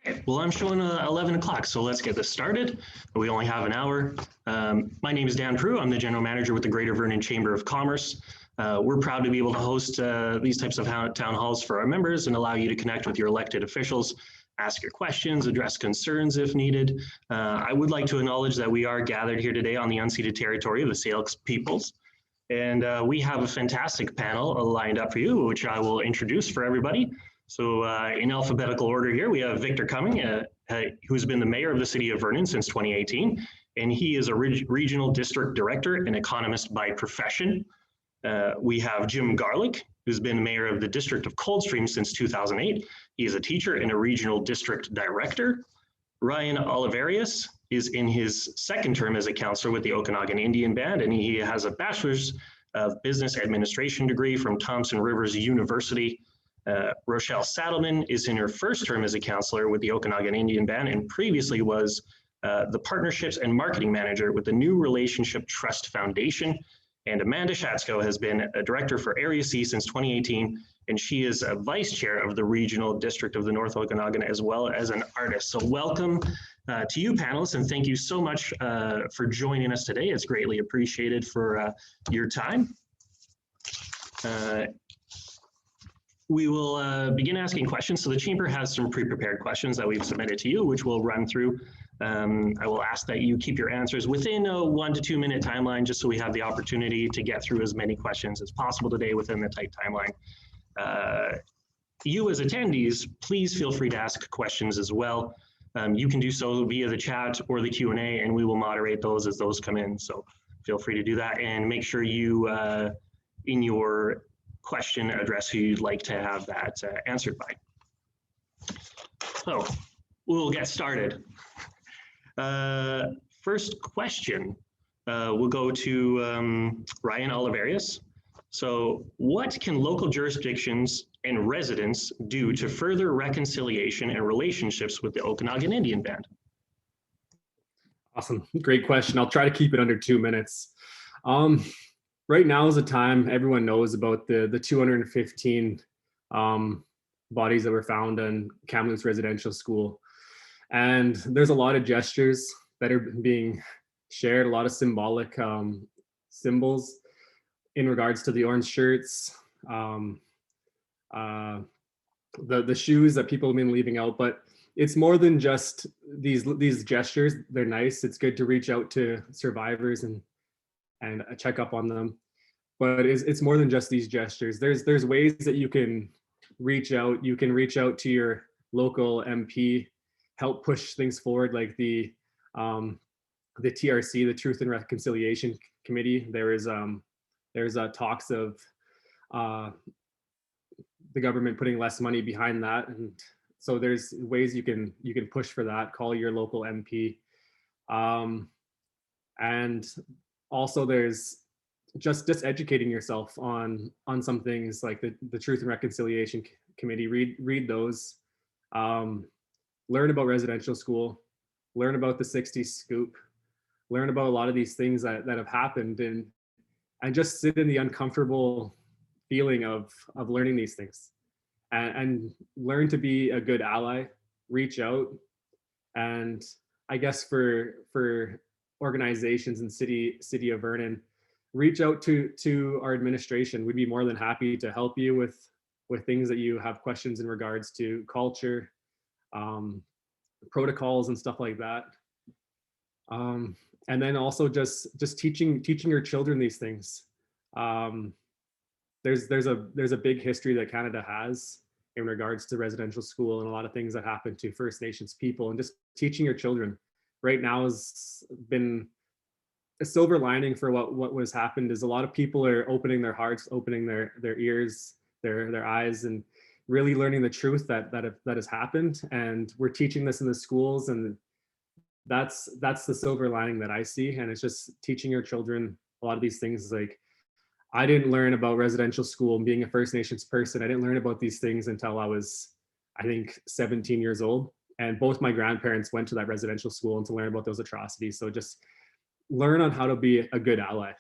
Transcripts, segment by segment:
Okay, well, I'm showing 11 o'clock, so let's get this started. We only have an hour. My name is Dan Prue. I'm the General Manager with the Greater Vernon Chamber of Commerce. We're proud to be able to host these types of town halls for our members and allow you to connect with your elected officials, ask your questions, address concerns if needed. I would like to acknowledge that we are gathered here today on the unceded territory of the Saddleman peoples. And we have a fantastic panel lined up for you, which I will introduce for everybody. So in alphabetical order here, we have Victor Cumming, who's been the mayor of the city of Vernon since 2018, and he is a regional district director and economist by profession. We have Jim Garlick, who's been mayor of the district of Coldstream since 2008. He is a teacher and a regional district director. Ryan Oliverius is in his second term as a councillor with the Okanagan Indian Band, and he has a bachelor's of business administration degree from Thompson Rivers University. Rochelle Saddleman is in her first term as a councillor with the Okanagan Indian Band and previously was the partnerships and marketing manager with the New Relationship Trust Foundation. And Amanda Shatzko has been a director for Area C since 2018, and she is a vice chair of the regional district of the North Okanagan as well as an artist. So welcome to you panelists, and thank you so much for joining us today. It's greatly appreciated for your time. We will begin asking questions. So the chamber has some pre-prepared questions that we've submitted to you, which we'll run through. I will ask that you keep your answers within a 1 to 2 minute timeline, just so we have the opportunity to get through as many questions as possible today within the tight timeline. You as attendees, please feel free to ask questions as well. You can do so via the chat or the Q&A, and we will moderate those as those come in. So feel free to do that, and make sure you, in your question, address who you'd like to have that answered by. So we'll get started. First question will go to Ryan Oliverius. So what can local jurisdictions and residents do to further reconciliation and relationships with the Okanagan Indian Band? Awesome, great question. I'll try to keep it under 2 minutes. Right now is the time everyone knows about the 215 bodies that were found in Kamloops Residential School. And there's a lot of gestures that are being shared, a lot of symbolic symbols in regards to the orange shirts, the shoes that people have been leaving out. But it's more than just these gestures. They're nice. It's good to reach out to survivors and check up on them, but it's more than just these gestures. There's ways that you can reach out. You can reach out to your local MP, help push things forward, like the TRC, the Truth and Reconciliation Committee. There's talks of the government putting less money behind that, and so there's ways you can push for that. Call your local MP, and also there's just educating yourself on some things like the Truth and Reconciliation Committee. Read those, learn about residential school, learn about the 60s scoop, learn about a lot of these things that have happened, and just sit in the uncomfortable feeling of learning these things, and learn to be a good ally. Reach out, and I guess for organizations in city of Vernon, reach out to our administration. We'd be more than happy to help you with things that you have questions in regards to culture, protocols and stuff like that. And then also just teaching your children these things. There's a big history that Canada has in regards to residential school and a lot of things that happen to First Nations people, and just teaching your children. Right now has been a silver lining for what was happened, is a lot of people are opening their hearts, opening their ears, their eyes, and really learning the truth that has happened. And we're teaching this in the schools, and that's the silver lining that I see. And it's just teaching your children a lot of these things. Like, I didn't learn about residential school and being a First Nations person. I didn't learn about these things until I was, I think, 17 years old. And both my grandparents went to that residential school and to learn about those atrocities. So just learn on how to be a good ally.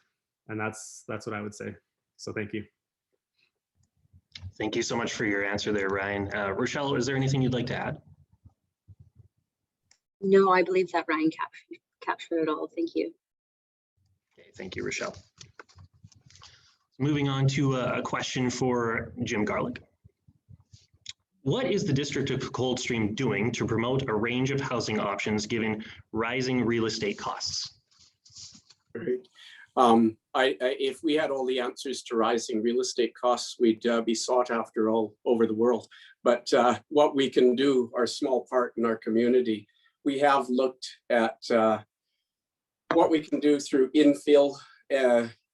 And that's what I would say. So thank you. Thank you so much for your answer there, Ryan. Rochelle, is there anything you'd like to add? No, I believe that Ryan captured it all. Thank you. Okay, thank you, Rochelle. Moving on to a question for Jim Garlick. What is the District of Coldstream doing to promote a range of housing options given rising real estate costs? Right. If we had all the answers to rising real estate costs, we'd be sought after all over the world. But what we can do, our small part in our community, we have looked at what we can do through infill,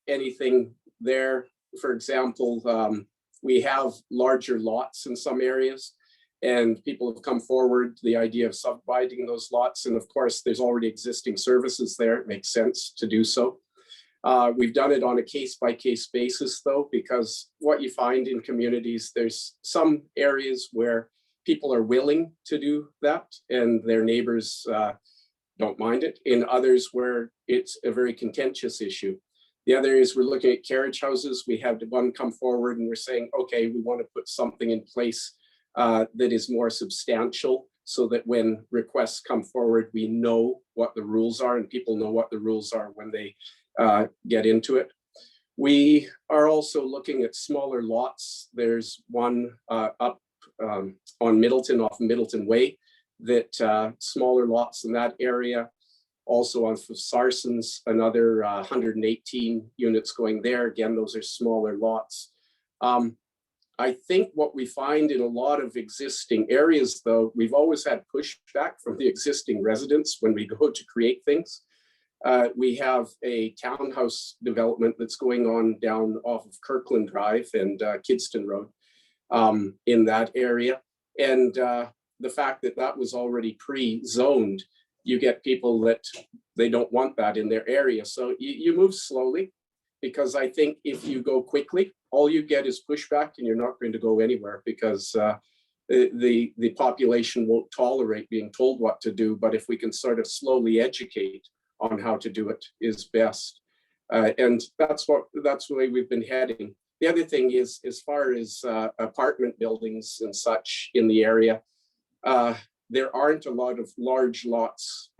anything there. For example, we have larger lots in some areas, and people have come forward the idea of subdividing those lots. And of course, there's already existing services there. It makes sense to do so. We've done it on a case-by-case basis, though, because what you find in communities, there's some areas where people are willing to do that and their neighbors don't mind it. In others where it's a very contentious issue. The other is we're looking at carriage houses. We had one come forward and we're saying, okay, we want to put something in place that is more substantial so that when requests come forward, we know what the rules are and people know what the rules are when they get into it. We are also looking at smaller lots. There's one up on Middleton, off Middleton Way, that smaller lots in that area. Also on Sarson's, another 118 units going there. Again, those are smaller lots. I think what we find in a lot of existing areas, though, we've always had pushback from the existing residents when we go to create things. We have a townhouse development that's going on down off of Kirkland Drive and Kidston Road in that area. And the fact that that was already pre-zoned, you get people that they don't want that in their area. So you move slowly, because I think if you go quickly, all you get is pushback and you're not going to go anywhere, because the population won't tolerate being told what to do. But if we can sort of slowly educate on how to do it is best. And that's the way we've been heading. The other thing is, as far as apartment buildings and such in the area, there aren't a lot of large lots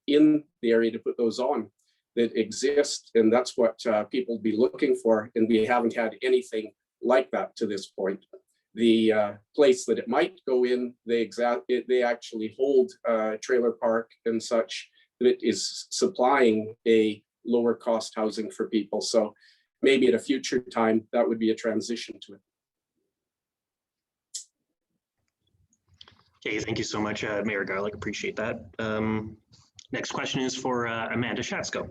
in the area to put those on that exist. And that's what people be looking for. And we haven't had anything like that to this point. The place that it might go in, they actually hold a trailer park and such that is supplying a lower cost housing for people. So maybe at a future time, that would be a transition to it. Okay, thank you so much, Mayor Garlick. Appreciate that. Next question is for Amanda Shatzko.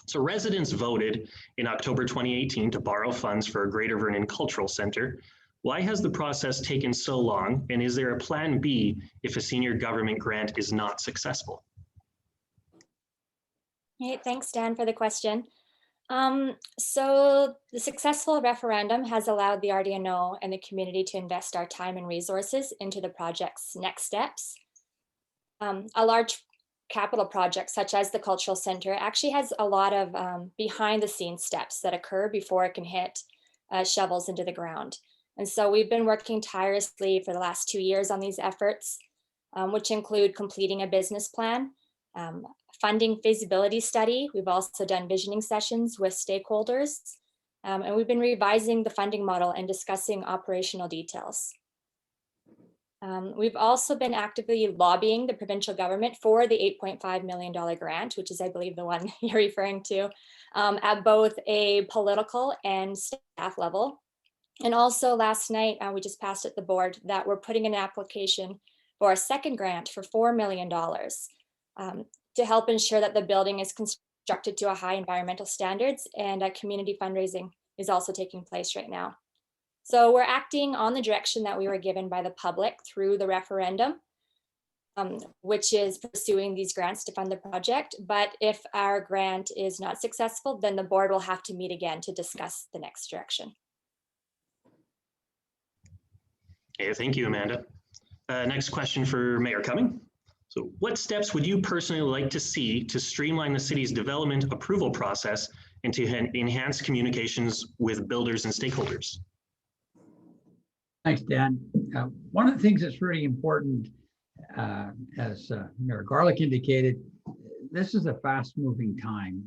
So residents voted in October 2018 to borrow funds for a Greater Vernon Cultural Center. Why has the process taken so long? And is there a plan B if a senior government grant is not successful? Hey, thanks, Dan, for the question. So the successful referendum has allowed the RDNO and the community to invest our time and resources into the project's next steps. A large capital project such as the Cultural Center actually has a lot of behind the scenes steps that occur before it can hit shovels into the ground. And so we've been working tirelessly for the last 2 years on these efforts, which include completing a business plan, funding feasibility study. We've also done visioning sessions with stakeholders, and we've been revising the funding model and discussing operational details. We've also been actively lobbying the provincial government for the $8.5 million grant, which is, I believe, the one you're referring to, at both a political and staff level. And also last night, we just passed at the board that we're putting an application for a second grant for $4 million to help ensure that the building is constructed to a high environmental standards, and community fundraising is also taking place right now. So we're acting on the direction that we were given by the public through the referendum, which is pursuing these grants to fund the project. But if our grant is not successful, then the board will have to meet again to discuss the next direction. Okay, thank you, Amanda. Next question for Mayor Cumming. So what steps would you personally like to see to streamline the city's development approval process and to enhance communications with builders and stakeholders? Thanks, Dan. One of the things that's really important as Mayor Garlick indicated, this is a fast-moving time.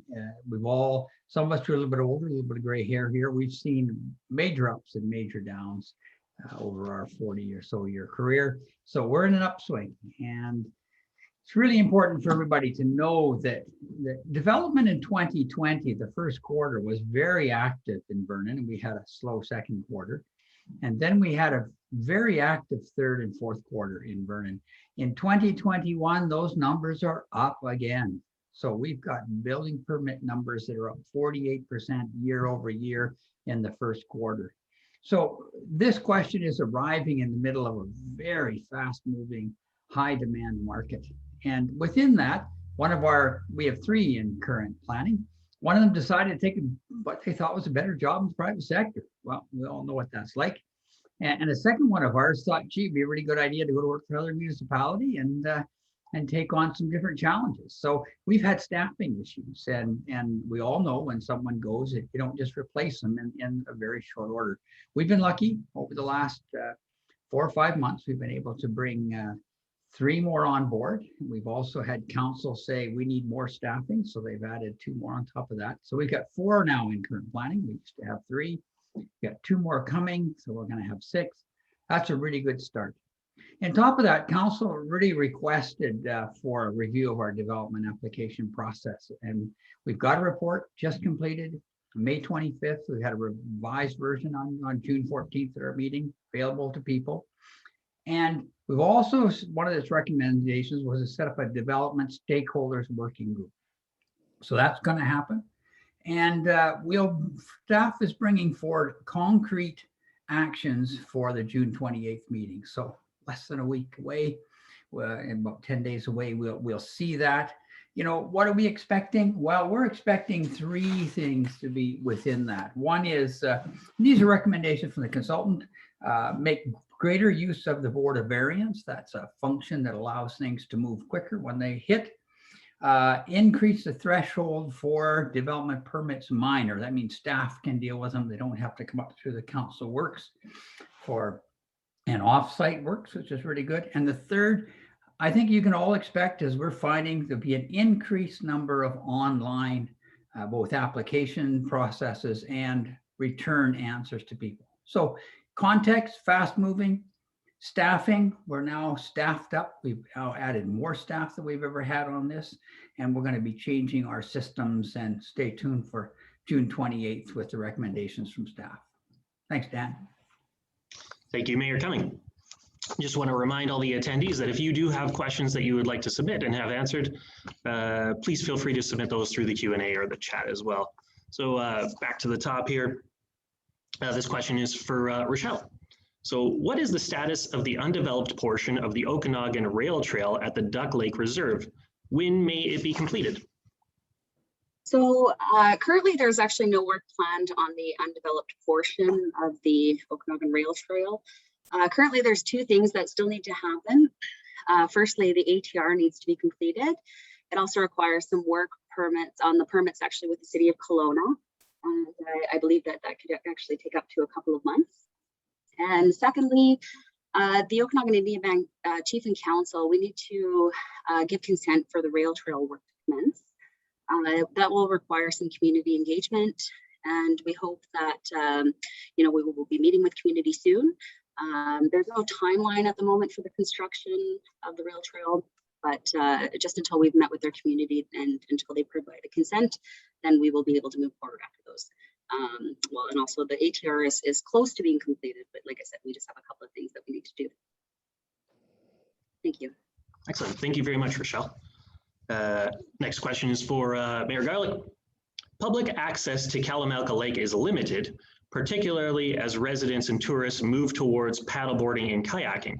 Some of us are a little bit older, a little bit of gray hair here. We've seen major ups and major downs over our 40 or so year career. So we're in an upswing, and it's really important for everybody to know that the development in 2020, the first quarter, was very active in Vernon, and we had a slow second quarter. And then we had a very active third and fourth quarter in Vernon. In 2021, those numbers are up again. So we've got building permit numbers that are up 48% year over year in the first quarter. So this question is arriving in the middle of a very fast moving, high demand market. And within that, we have 3 in current planning. One of them decided to take what they thought was a better job in the private sector. Well, we all know what that's like. And a second one of ours thought, gee, it'd be a really good idea to go to work for another municipality and take on some different challenges. So we've had staffing issues, and we all know when someone goes, you don't just replace them in a very short order. We've been lucky over the last 4 or 5 months. We've been able to bring 3 more on board. We've also had council say we need more staffing, so they've added 2 more on top of that. So we've got 4 now in current planning. We used to have 3. We've got 2 more coming, so we're going to have 6. That's a really good start. On top of that, council really requested for a review of our development application process, and we've got a report just completed May 25th. We had a revised version on June 14th at our meeting, available to people. And we've also, one of its recommendations was to set up a development stakeholders working group. So that's going to happen. And staff is bringing forward concrete actions for the June 28th meeting. So less than a week away, in about 10 days away, we'll see that. You know, what are we expecting? Well, we're expecting 3 things to be within that. One is, these are recommendations from the consultant, make greater use of the board of variance. That's a function that allows things to move quicker when they hit. Increase the threshold for development permits minor. That means staff can deal with them. They don't have to come up through the council works for an offsite works, which is really good. And the third, I think you can all expect, is we're finding there'll be an increased number of online, both application processes and return answers to people. So context, fast moving. Staffing, we're now staffed up. We've now added more staff than we've ever had on this, and we're going to be changing our systems, and stay tuned for June 28th with the recommendations from staff. Thanks, Dan. Thank you, Mayor Cumming. Just want to remind all the attendees that if you do have questions that you would like to submit and have answered, please feel free to submit those through the Q&A or the chat as well. So back to the top here. This question is for Rochelle. So what is the status of the undeveloped portion of the Okanagan Rail Trail at the Duck Lake Reserve? When may it be completed? So currently there's actually no work planned on the undeveloped portion of the Okanagan Rail Trail. Currently there's 2 things that still need to happen. Firstly, the ATR needs to be completed. It also requires some work permits on the permits actually with the city of Kelowna. And I believe that could actually take up to a couple of months. And secondly, the Okanagan Indian Bank Chief and Council, we need to give consent for the rail trail work to commence. That will require some community engagement, and we hope that we will be meeting with community soon. There's no timeline at the moment for the construction of the rail trail, but just until we've met with their community and until they provide a consent, then we will be able to move forward after those. Well, and also the ATR is close to being completed, but like I said, we just have a couple of things that we need to do. Thank you. Excellent. Thank you very much, Rochelle. Next question is for Mayor Garlick. Public access to Kalamalka Lake is limited, particularly as residents and tourists move towards paddleboarding and kayaking.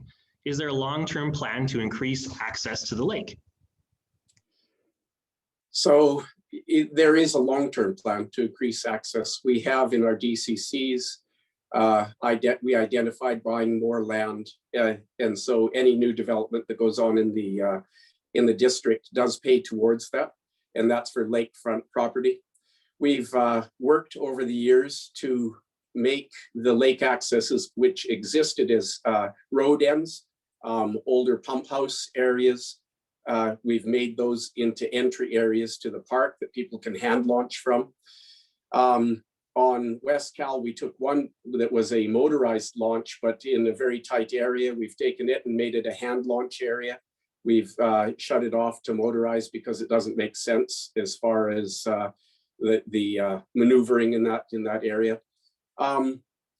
Is there a long-term plan to increase access to the lake? So there is a long-term plan to increase access. We have in our DCCs, we identified buying more land, and so any new development that goes on in the district does pay towards that, and that's for lakefront property. We've worked over the years to make the lake accesses, which existed as road ends, older pump house areas. We've made those into entry areas to the park that people can hand launch from. On West Cal, we took one that was a motorized launch, but in a very tight area. We've taken it and made it a hand launch area. We've shut it off to motorized because it doesn't make sense as far as the maneuvering in that area.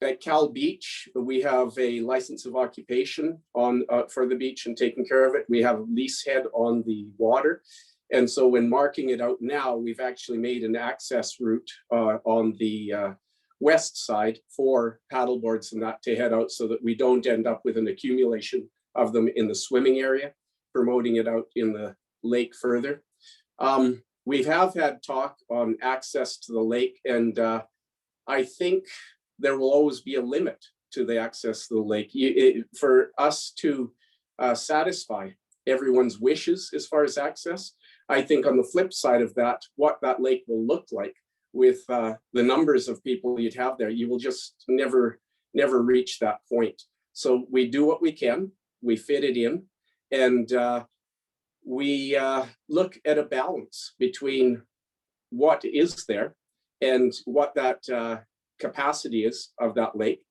At Cal Beach, we have a license of occupation on for the beach and taking care of it. We have a lease head on the water. And so when marking it out now, we've actually made an access route on the west side for paddleboards and that to head out so that we don't end up with an accumulation of them in the swimming area, promoting it out in the lake further. We have had talk on access to the lake, and I think there will always be a limit to the access to the lake. For us to satisfy everyone's wishes as far as access, I think on the flip side of that, what that lake will look like with the numbers of people you'd have there, you will just never reach that point. So we do what we can, we fit it in, and we look at a balance between what is there and what that capacity is of that lake.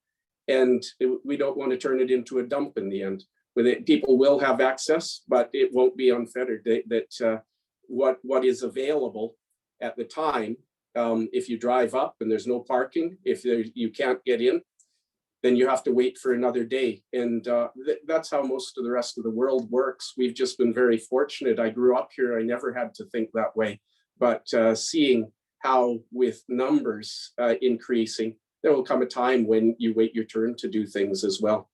And we don't want to turn it into a dump in the end. With it, people will have access, but it won't be unfettered. What is available at the time, if you drive up and there's no parking, if you can't get in, then you have to wait for another day. And that's how most of the rest of the world works. We've just been very fortunate. I grew up here. I never had to think that way. But seeing how with numbers increasing, there will come a time when you wait your turn to do things as well.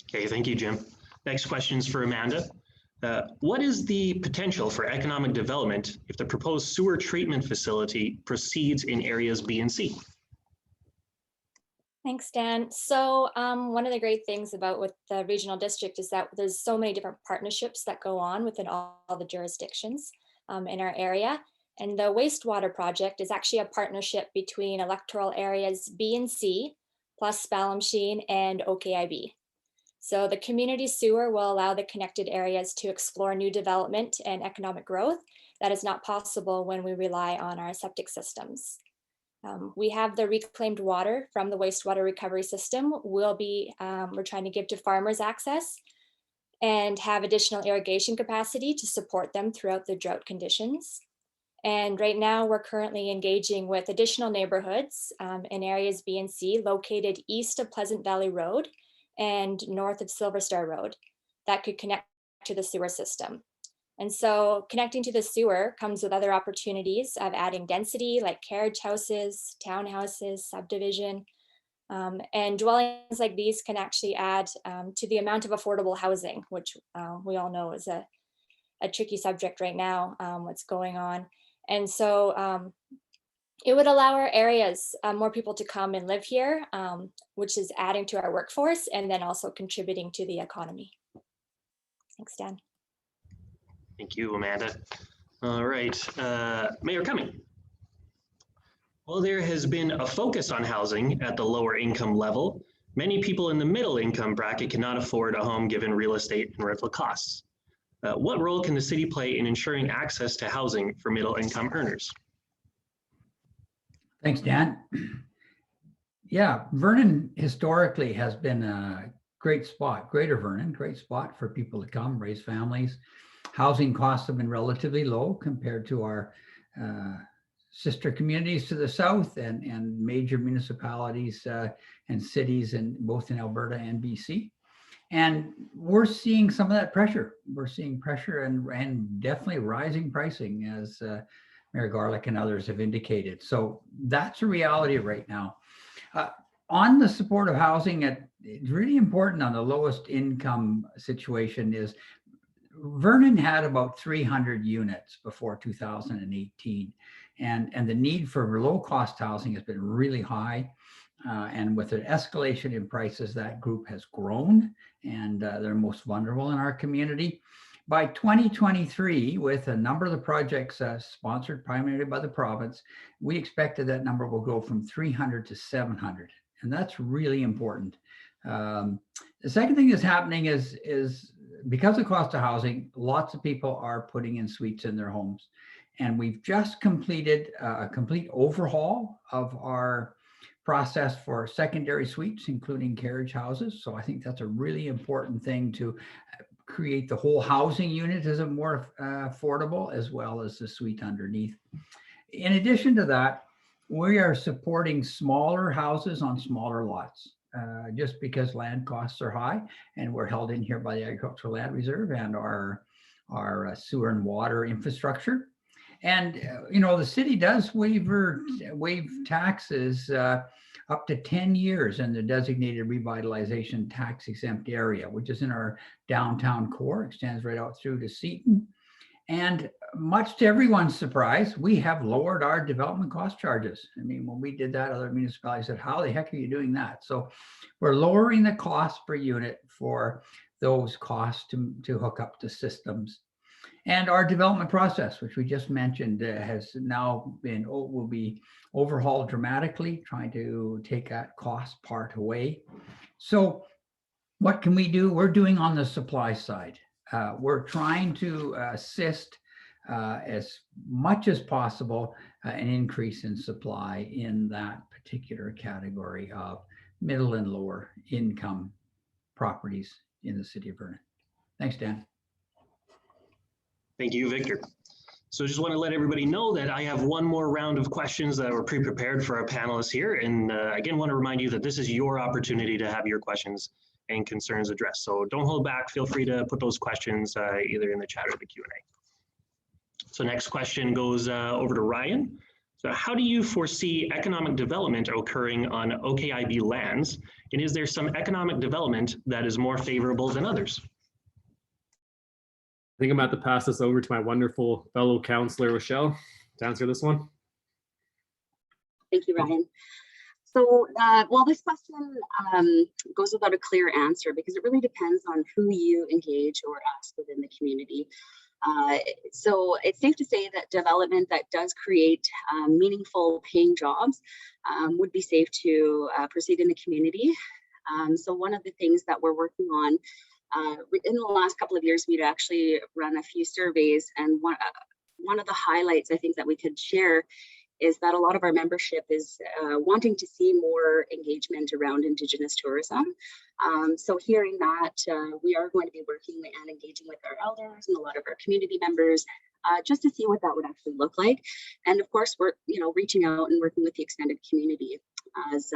Okay, thank you, Jim. Next question is for Amanda. What is the potential for economic development if the proposed sewer treatment facility proceeds in areas B and C? Thanks, Dan. So one of the great things about with the regional district is that there's so many different partnerships that go on within all the jurisdictions in our area. And the wastewater project is actually a partnership between electoral areas B and C, plus Spalmsheen and OKIB. So the community sewer will allow the connected areas to explore new development and economic growth that is not possible when we rely on our septic systems. We have the reclaimed water from the wastewater recovery system. We're trying to give to farmers access and have additional irrigation capacity to support them throughout the drought conditions. And right now we're currently engaging with additional neighborhoods in areas B and C located east of Pleasant Valley Road and north of Silver Star Road that could connect to the sewer system. And so connecting to the sewer comes with other opportunities of adding density like carriage houses, townhouses, subdivision, and dwellings like these can actually add to the amount of affordable housing, which we all know is a tricky subject right now, what's going on. And so it would allow our areas, more people to come and live here, which is adding to our workforce and then also contributing to the economy. Thanks, Dan. Thank you, Amanda. All right, Mayor Cumming. Well, there has been a focus on housing at the lower income level. Many people in the middle income bracket cannot afford a home given real estate and rental costs. What role can the city play in ensuring access to housing for middle income earners? Thanks, Dan. Yeah, Vernon historically has been a great spot, Greater Vernon, great spot for people to come, raise families. Housing costs have been relatively low compared to our sister communities to the south and major municipalities and cities both in Alberta and BC. And we're seeing some of that pressure. We're seeing pressure and definitely rising pricing as Mayor Garlick and others have indicated. So that's a reality right now. On the supportive housing, it's really important on the lowest income situation is Vernon had about 300 units before 2018. And the need for low cost housing has been really high. And with an escalation in prices, that group has grown and they're most vulnerable in our community. By 2023, with a number of the projects sponsored primarily by the province, we expected that number will go from 300 to 700. And that's really important. The second thing that's happening is because of cost of housing, lots of people are putting in suites in their homes. And we've just completed a complete overhaul of our process for secondary suites, including carriage houses. So I think that's a really important thing to create the whole housing unit as a more affordable, as well as the suite underneath. In addition to that, we are supporting smaller houses on smaller lots. Just because land costs are high, and we're held in here by the Agricultural Land Reserve and our sewer and water infrastructure. And the city does waive taxes up to 10 years in the designated revitalization tax exempt area, which is in our downtown core, extends right out through to Seton. And much to everyone's surprise, we have lowered our development cost charges. I mean, when we did that, other municipalities said, how the heck are you doing that? So we're lowering the cost per unit for those costs to hook up to systems. And our development process, which we just mentioned, has now will be overhauled dramatically, trying to take that cost part away. So what can we do? We're doing on the supply side. We're trying to assist as much as possible an increase in supply in that particular category of middle and lower income properties in the city of Vernon. Thanks, Dan. Thank you, Victor. So I just want to let everybody know that I have one more round of questions that were pre-prepared for our panelists here. And again, want to remind you that this is your opportunity to have your questions and concerns addressed. So don't hold back. Feel free to put those questions either in the chat or the Q&A. So next question goes over to Ryan. So how do you foresee economic development occurring on OKIB lands? And is there some economic development that is more favorable than others? I think I'm about to pass this over to my wonderful fellow councillor, Rochelle, to answer this one. Thank you, Ryan. So, well, this question goes without a clear answer because it really depends on who you engage or ask within the community. So it's safe to say that development that does create meaningful paying jobs would be safe to proceed in the community. So one of the things that we're working on in the last couple of years, we've actually run a few surveys, and one of the highlights I think that we could share is that a lot of our membership is wanting to see more engagement around Indigenous tourism. So hearing that, we are going to be working and engaging with our elders and a lot of our community members just to see what that would actually look like. And of course, we're reaching out and working with the extended community as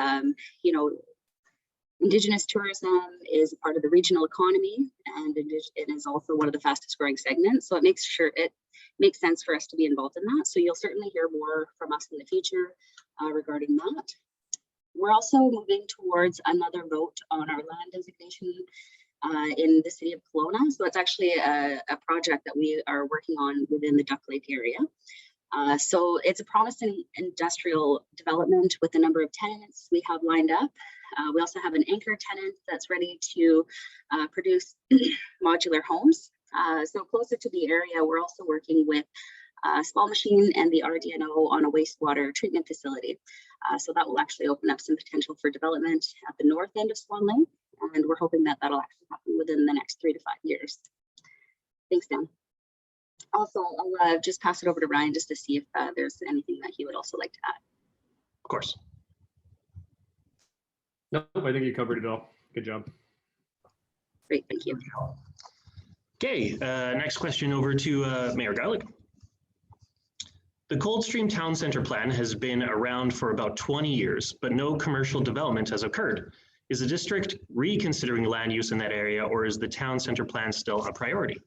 Indigenous tourism is a part of the regional economy, and it is also one of the fastest growing segments. So it makes sense for us to be involved in that. So you'll certainly hear more from us in the future regarding that. We're also moving towards another vote on our land designation in the city of Kelowna. So it's actually a project that we are working on within the Duck Lake area. So it's a promising industrial development with a number of tenants we have lined up. We also have an anchor tenant that's ready to produce modular homes. So closer to the area, we're also working with Small Machine and the RDNO on a wastewater treatment facility. So that will actually open up some potential for development at the north end of Swan Lake. And we're hoping that that'll actually happen within the next 3 to 5 years. Thanks, Dan. Also, I'll just pass it over to Ryan just to see if there's anything that he would also like to add. Of course. Nope, I think you covered it all. Good job. Great, thank you. Okay, next question over to Mayor Garlick. The Coldstream Town Centre plan has been around for about 20 years, but no commercial development has occurred. Is the district reconsidering land use in that area, or is the town centre plan still a priority?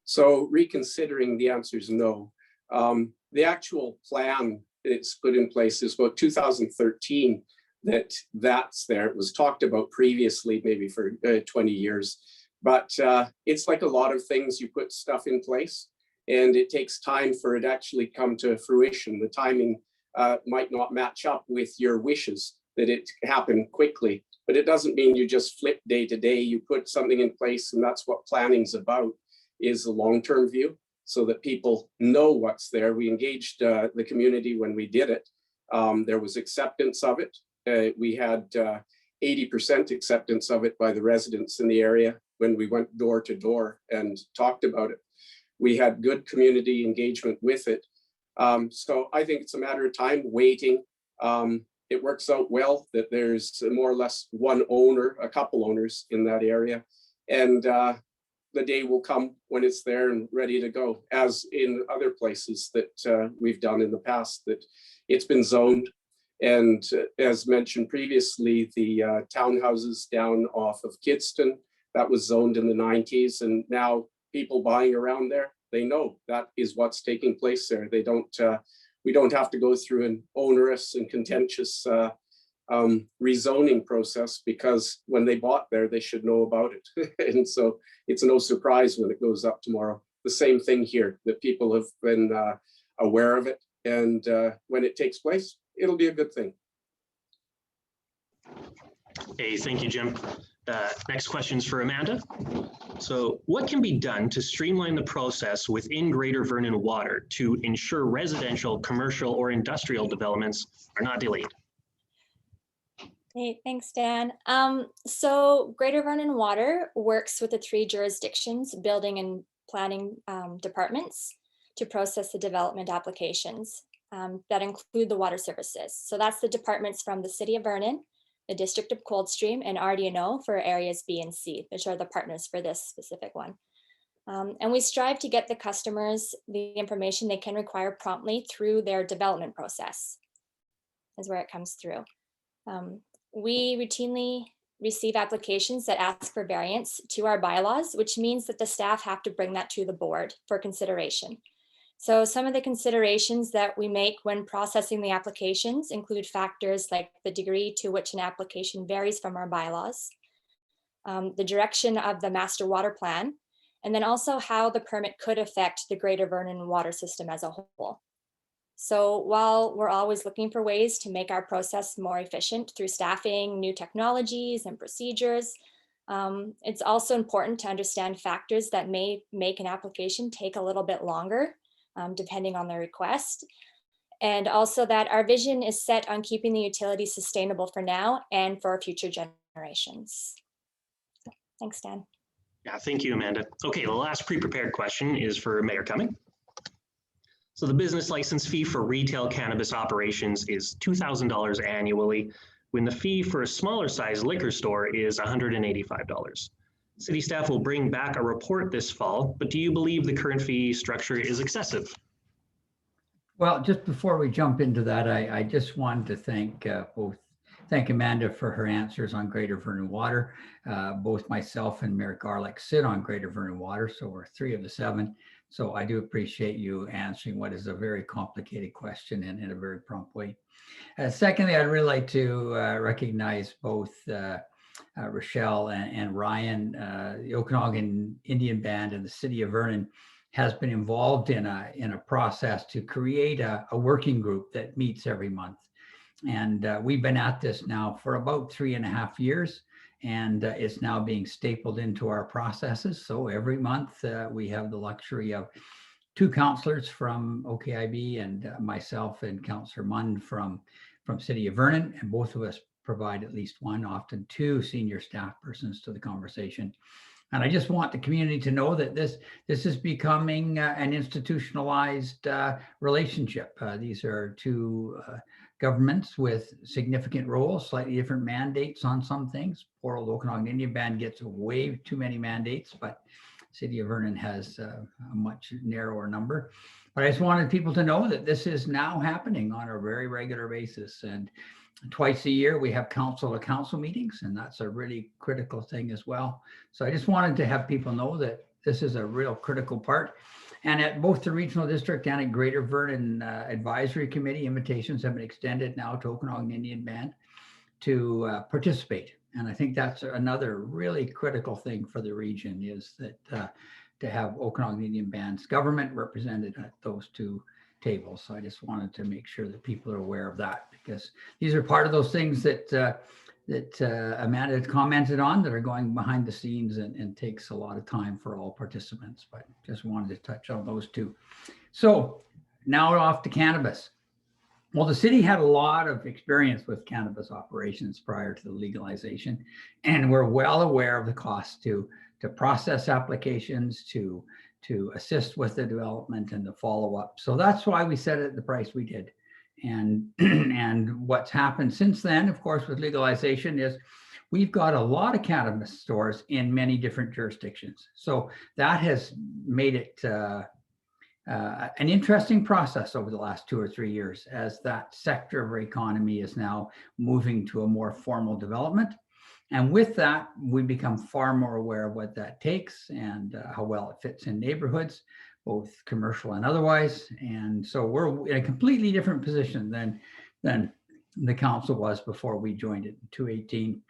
So reconsidering, the answer is no. The actual plan it's put in place is about 2013 that's there. It was talked about previously, maybe for 20 years, but it's like a lot of things, you put stuff in place and it takes time for it actually come to fruition. The timing might not match up with your wishes that it happen quickly, but it doesn't mean you just flip day to day. You put something in place, and that's what planning's about, is a long-term view so that people know what's there. We engaged the community when we did it. There was acceptance of it. We had 80% acceptance of it by the residents in the area when we went door to door and talked about it. We had good community engagement with it. So I think it's a matter of time waiting. It works out well that there's more or less one owner, a couple owners in that area. And the day will come when it's there and ready to go, as in other places that we've done in the past, that it's been zoned. And as mentioned previously, the townhouses down off of Kidston, that was zoned in the 90s. And now people buying around there, they know that is what's taking place there. They don't, we don't have to go through an onerous and contentious rezoning process, because when they bought there, they should know about it. And so it's no surprise when it goes up tomorrow. The same thing here, that people have been aware of it. And when it takes place, it'll be a good thing. Hey, thank you, Jim. Next question's for Amanda. So what can be done to streamline the process within Greater Vernon Water to ensure residential, commercial, or industrial developments are not delayed? Hey, thanks, Dan. So Greater Vernon Water works with the 3 jurisdictions, building and planning departments, to process the development applications that include the water services. So that's the departments from the City of Vernon, the District of Coldstream, and Partieno for areas B and C, which are the partners for this specific one. And we strive to get the customers the information they can require promptly through their development process, is where it comes through. We routinely receive applications that ask for variance to our bylaws, which means that the staff have to bring that to the board for consideration. So some of the considerations that we make when processing the applications include factors like the degree to which an application varies from our bylaws, the direction of the master water plan, and then also how the permit could affect the Greater Vernon water system as a whole. So while we're always looking for ways to make our process more efficient through staffing, new technologies, and procedures, it's also important to understand factors that may make an application take a little bit longer, depending on the request. And also that our vision is set on keeping the utility sustainable for now and for future generations. So, thanks, Dan. Yeah, thank you, Amanda. Okay, the last pre-prepared question is for Mayor Cumming. So the business license fee for retail cannabis operations is $2,000 annually, when the fee for a smaller size liquor store is $185. City staff will bring back a report this fall, but do you believe the current fee structure is excessive? Well, just before we jump into that, I just wanted to thank Amanda for her answers on Greater Vernon Water. Both myself and Mayor Garlick sit on Greater Vernon Water, so we're 3 of the 7. So I do appreciate you answering what is a very complicated question in a very prompt way. Secondly, I'd really like to recognize both Rochelle and Ryan. The Okanagan Indian Band and the City of Vernon has been involved in a process to create a working group that meets every month. And we've been at this now for about 3.5 years. And it's now being stapled into our processes. So every month we have the luxury of 2 councillors from Okib and myself and Councillor Munn from City of Vernon, and both of us provide at least 1, often 2 senior staff persons to the conversation. And I just want the community to know that this is becoming an institutionalized relationship. These are 2 governments with significant roles, slightly different mandates on some things. Poor old Okanagan Indian Band gets way too many mandates, but City of Vernon has a much narrower number. But I just wanted people to know that this is now happening on a very regular basis. And twice a year, we have council-to-council meetings, and that's a really critical thing as well. So I just wanted to have people know that this is a real critical part. And at both the Regional District and at Greater Vernon Advisory Committee, invitations have been extended now to Okanagan Indian Band to participate. And I think that's another really critical thing for the region, is that to have Okanagan Indian Band's government represented at those 2 tables. So I just wanted to make sure that people are aware of that, because these are part of those things that Amanda had commented on that are going behind the scenes and takes a lot of time for all participants, but just wanted to touch on those 2. So now off to cannabis. Well, the city had a lot of experience with cannabis operations prior to the legalization, and we're well aware of the cost to process applications, to assist with the development and the follow-up. So that's why we set it at the price we did. And and what's happened since then, of course, with legalization is we've got a lot of cannabis stores in many different jurisdictions. So that has made it an interesting process over the last 2 or 3 years, as that sector of our economy is now moving to a more formal development. And with that, we become far more aware of what that takes and how well it fits in neighborhoods, both commercial and otherwise. And so we're in a completely different position than the council was before we joined it in 2018.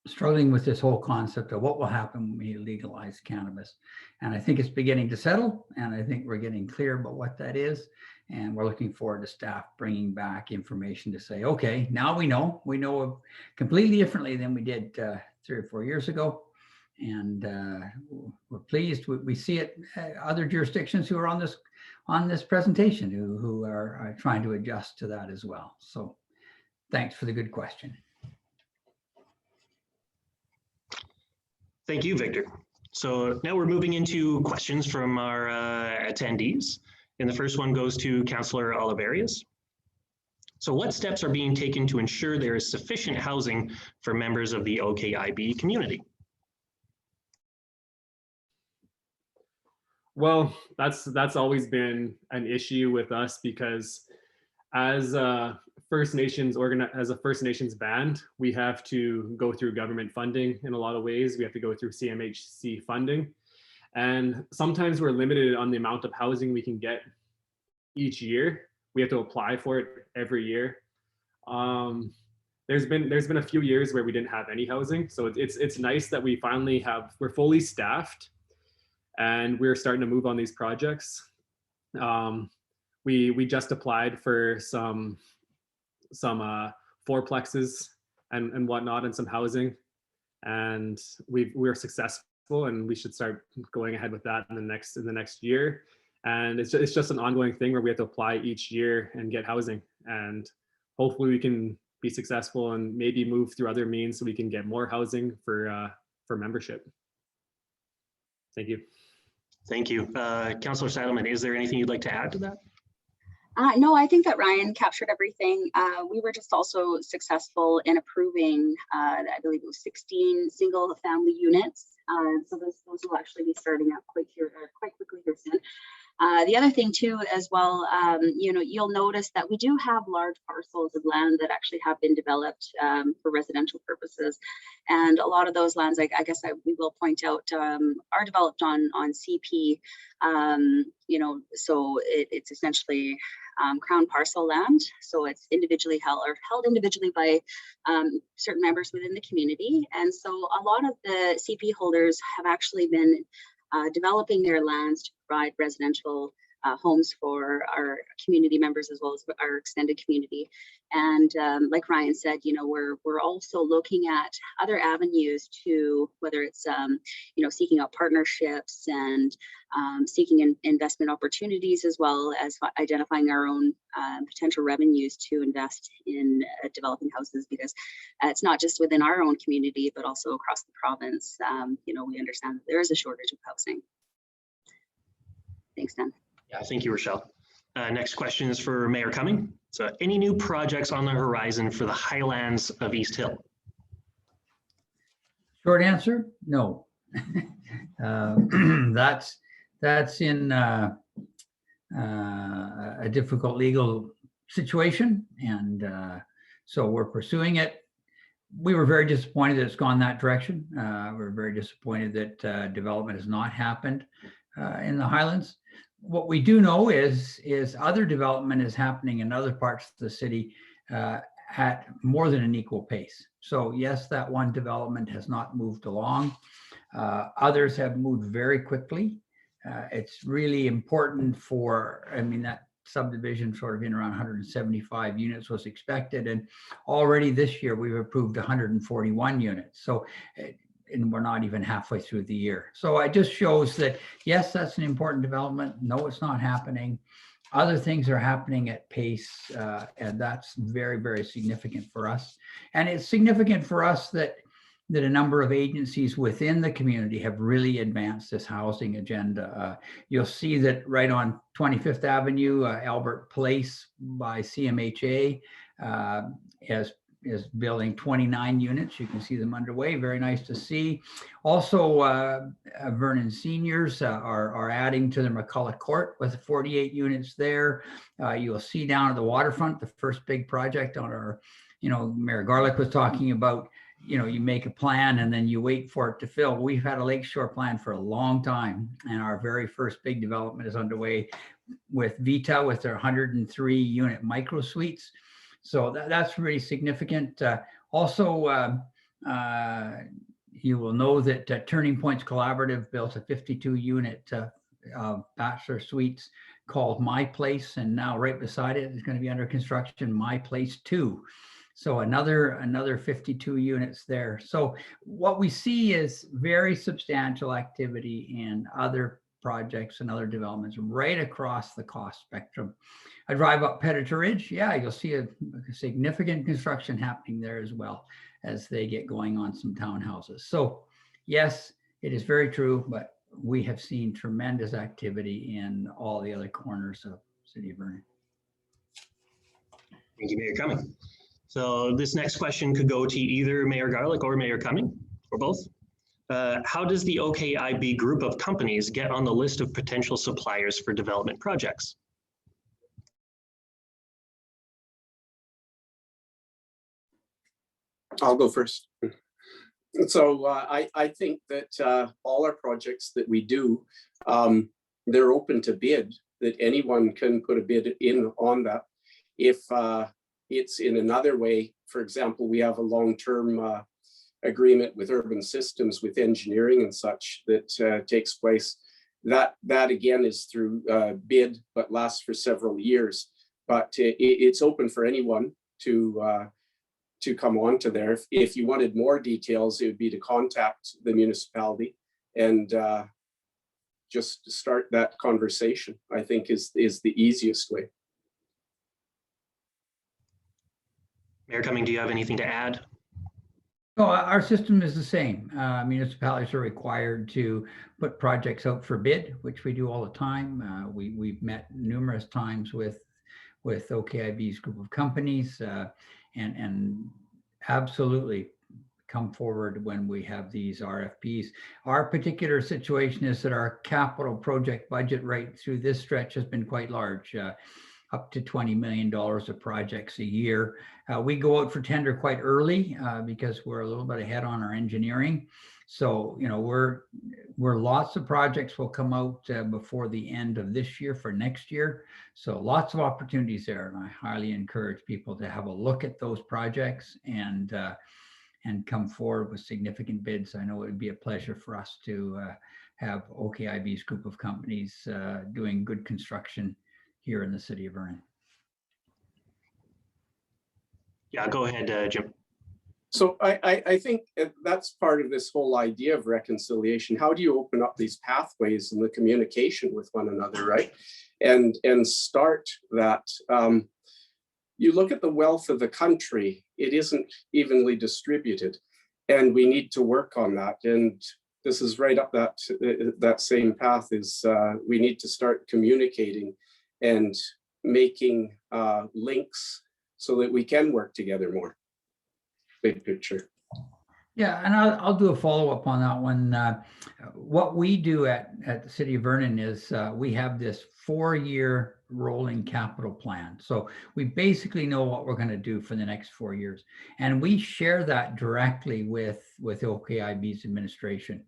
Struggling with this whole concept of what will happen when we legalize cannabis. And I think it's beginning to settle, and I think we're getting clear about what that is. And we're looking forward to staff bringing back information to say, okay, now we know completely differently than we did 3 or 4 years ago. And we're pleased. We see it, other jurisdictions who are on this presentation who are trying to adjust to that as well. So thanks for the good question. Thank you, Victor. So now we're moving into questions from our attendees. And the first one goes to Councillor Oliverius. So what steps are being taken to ensure there is sufficient housing for members of the OKIB community? Well, that's always been an issue with us, because as a First Nations band, we have to go through government funding in a lot of ways. We have to go through CMHC funding. And sometimes we're limited on the amount of housing we can get each year. We have to apply for it every year. There's been a few years where we didn't have any housing. So it's nice that we're fully staffed and we're starting to move on these projects. We just applied for some fourplexes and whatnot, and some housing, and we're successful, and we should start going ahead with that in the next year. And it's just an ongoing thing where we have to apply each year and get housing, and hopefully we can be successful and maybe move through other means so we can get more housing for membership. Thank you. Thank you. Councillor Saddleman, is there anything you'd like to add to that? No, I think that Ryan captured everything. We were just also successful in approving, I believe it was 16 single family units. So those will actually be starting up quite quickly here soon. The other thing too, as well, you'll notice that we do have large parcels of land that actually have been developed for residential purposes. And a lot of those lands, I guess we will point out, are developed on CP. So it's essentially crown parcel land. So it's individually held individually by certain members within the community. And so a lot of the CP holders have actually been developing their lands to provide residential homes for our community members as well as our extended community. And like Ryan said, we're also looking at other avenues to, whether it's seeking out partnerships and seeking investment opportunities, as well as identifying our own potential revenues to invest in developing houses, because it's not just within our own community but also across the province. We understand that there is a shortage of housing. Thanks, Dan. Yeah, thank you, Rochelle. Next question is for Mayor Cumming. So any new projects on the horizon for the Highlands of East Hill? Short answer, no. That's in a difficult legal situation, and so we're pursuing it. We were very disappointed that it's gone that direction. We're very disappointed that development has not happened in the Highlands. What we do know is other development is happening in other parts of the city at more than an equal pace. So yes, that one development has not moved along. Others have moved very quickly. It's really important that subdivision sort of in around 175 units was expected. And already this year we've approved 141 units. So and we're not even halfway through the year. So it just shows that, yes, that's an important development. No, it's not happening. Other things are happening at pace, and that's very, very significant for us. And it's significant for us that a number of agencies within the community have really advanced this housing agenda. You'll see that right on 25th Avenue, Albert Place by CMHA is building 29 units. You can see them underway. Very nice to see. Also, Vernon seniors are adding to the McCulloch Court with 48 units there. You'll see down at the waterfront, the first big project on our, Mayor Garlick was talking about, you make a plan and then you wait for it to fill. We've had a lakeshore plan for a long time, and our very first big development is underway with Vita with their 103 unit micro suites. So that's really significant. Also, you will know that Turning Points Collaborative built a 52 unit bachelor suites called My Place, and now right beside it is going to be under construction My Place 2. So another 52 units there. So what we see is very substantial activity in other projects and other developments right across the cost spectrum. I drive up Predator Ridge. Yeah, you'll see a significant construction happening there as well as they get going on some townhouses. So yes, it is very true, but we have seen tremendous activity in all the other corners of City of Vernon. Thank you, Mayor Cumming. So this next question could go to either Mayor Garlick or Mayor Cumming, or both. How does the OKIB group of companies get on the list of potential suppliers for development projects? I'll go first. So I think that all our projects that we do, they're open to bid, that anyone can put a bid in on that. If it's in another way, for example, we have a long-term agreement with Urban Systems with engineering and such that takes place. That again is through bid, but lasts for several years. But it's open for anyone to come on to there. If you wanted more details, it would be to contact the municipality and just start that conversation, I think is the easiest way. Mayor Cumming, do you have anything to add? No, our system is the same. Municipalities are required to put projects out for bid, which we do all the time. We've met numerous times with OKIB's group of companies and absolutely come forward when we have these RFPs. Our particular situation is that our capital project budget right through this stretch has been quite large. Up to $20 million of projects a year. We go out for tender quite early because we're a little bit ahead on our engineering. So, we're lots of projects will come out before the end of this year for next year. So lots of opportunities there. And I highly encourage people to have a look at those projects and come forward with significant bids. I know it would be a pleasure for us to have OKIB's group of companies doing good construction here in the City of Vernon. Yeah, go ahead, Jim. So I think that's part of this whole idea of reconciliation. How do you open up these pathways in the communication with one another, right? And start that. You look at the wealth of the country, it isn't evenly distributed, and we need to work on that. And this is right up that same path is we need to start communicating and making links so that we can work together more. Big picture. Yeah, and I'll do a follow-up on that one. What we do at the City of Vernon is we have this 4-year rolling capital plan. So we basically know what we're going to do for the next 4 years. And we share that directly with OKIB's administration.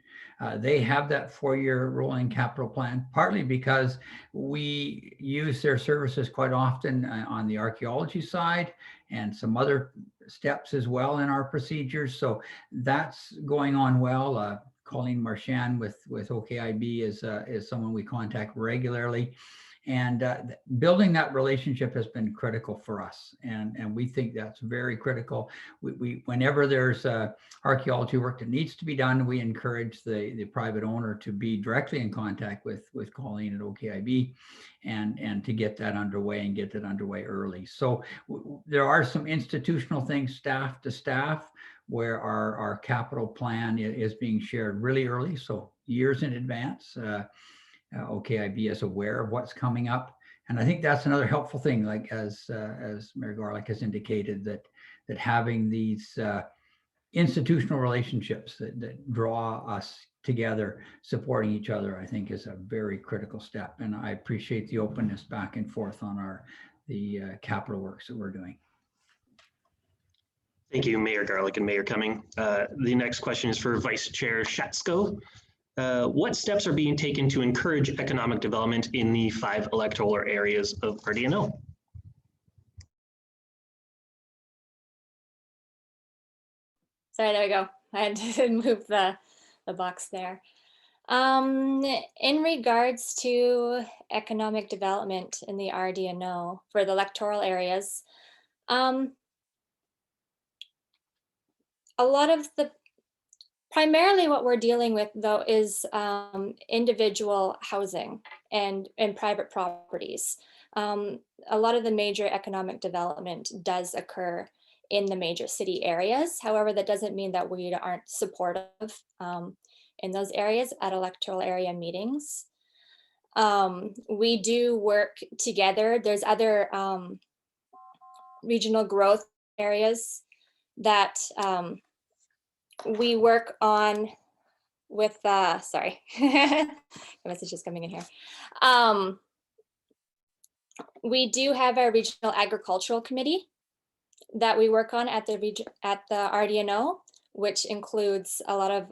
They have that 4-year rolling capital plan, partly because we use their services quite often on the archaeology side and some other steps as well in our procedures. So that's going on well. Colleen Marchand with OKIB is someone we contact regularly. And building that relationship has been critical for us. And we think that's very critical. Whenever there's archaeology work that needs to be done, we encourage the private owner to be directly in contact with Colleen at Okib and to get that underway and get that underway early. So there are some institutional things, staff to staff, where our capital plan is being shared really early, so years in advance. Okib is aware of what's coming up. And I think that's another helpful thing, like as Mayor Garlick has indicated, that having these institutional relationships that draw us together, supporting each other, I think is a very critical step. And I appreciate the openness back and forth on the capital works that we're doing. Thank you, Mayor Garlick and Mayor Cumming. The next question is for Vice Chair Shatzko. What steps are being taken to encourage economic development in the 5 electoral areas of Partieno? Sorry, there we go. I had to move the box there. In regards to economic development in the RDNO for the electoral areas, a lot of primarily what we're dealing with though is individual housing and private properties. A lot of the major economic development does occur in the major city areas. However, that doesn't mean that we aren't supportive in those areas at electoral area meetings. We do work together. There's other regional growth areas that we work on with, sorry, the message is coming in here. We do have a regional agricultural committee that we work on at the RDNO, which includes a lot of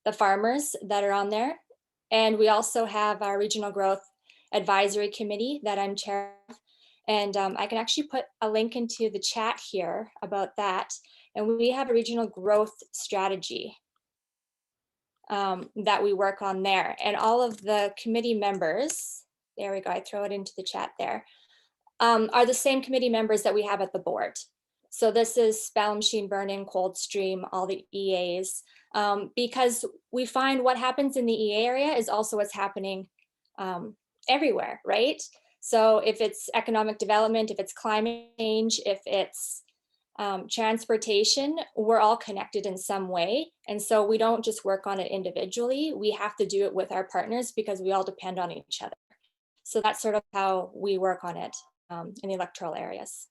the farmers that are on there. And we also have our regional growth advisory committee that I'm chair of. And I can actually put a link into the chat here about that. And we have a regional growth strategy that we work on there. And all of the committee members, there we go, I throw it into the chat there, are the same committee members that we have at the board. So this is Spell Machine Burning, Coldstream, all the EAs, because we find what happens in the EA area is also what's happening everywhere, right? So if it's economic development, if it's climate change, if it's transportation, we're all connected in some way. And so we don't just work on it individually, we have to do it with our partners because we all depend on each other. So that's sort of how we work on it in the electoral areas.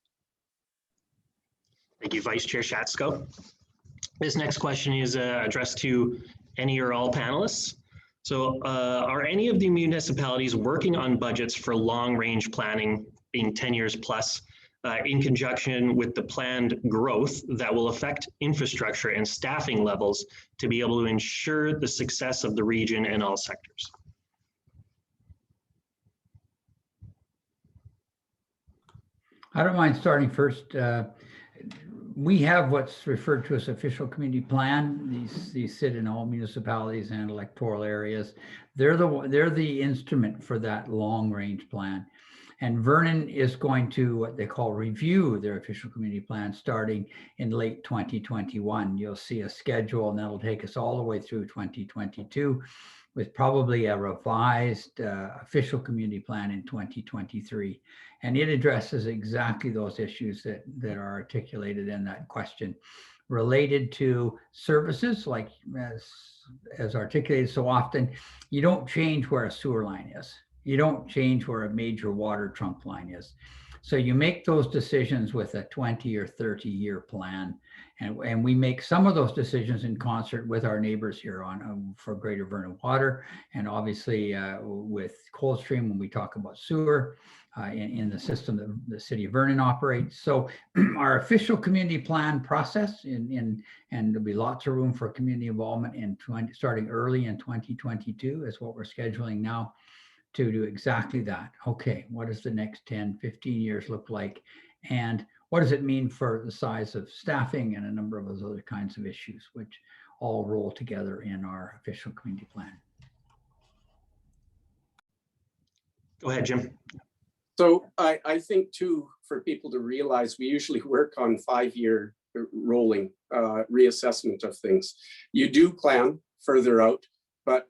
Thank you, Vice Chair Shatzko. This next question is addressed to any or all panelists. So are any of the municipalities working on budgets for long-range planning, being 10 years plus, in conjunction with the planned growth that will affect infrastructure and staffing levels to be able to ensure the success of the region in all sectors? I don't mind starting first. We have what's referred to as official community plan. These sit in all municipalities and electoral areas. They're the instrument for that long range plan. And Vernon is going to what they call review their official community plan starting in late 2021. You'll see a schedule and that'll take us all the way through 2022 with probably a revised official community plan in 2023. And it addresses exactly those issues that are articulated in that question related to services, like as articulated so often. You don't change where a sewer line is. You don't change where a major water trunk line is. So you make those decisions with a 20 or 30 year plan. And we make some of those decisions in concert with our neighbors here for Greater Vernon Water, and obviously with Coldstream when we talk about sewer in the system that the city of Vernon operates. So our official community plan process, and there'll be lots of room for community involvement starting early in 2022 is what we're scheduling now, to do exactly that. Okay, what does the next 10, 15 years look like? And what does it mean for the size of staffing and a number of those other kinds of issues, which all roll together in our official community plan. Go ahead, Jim. So I think too, for people to realize, we usually work on 5-year rolling reassessment of things. You do plan further out, but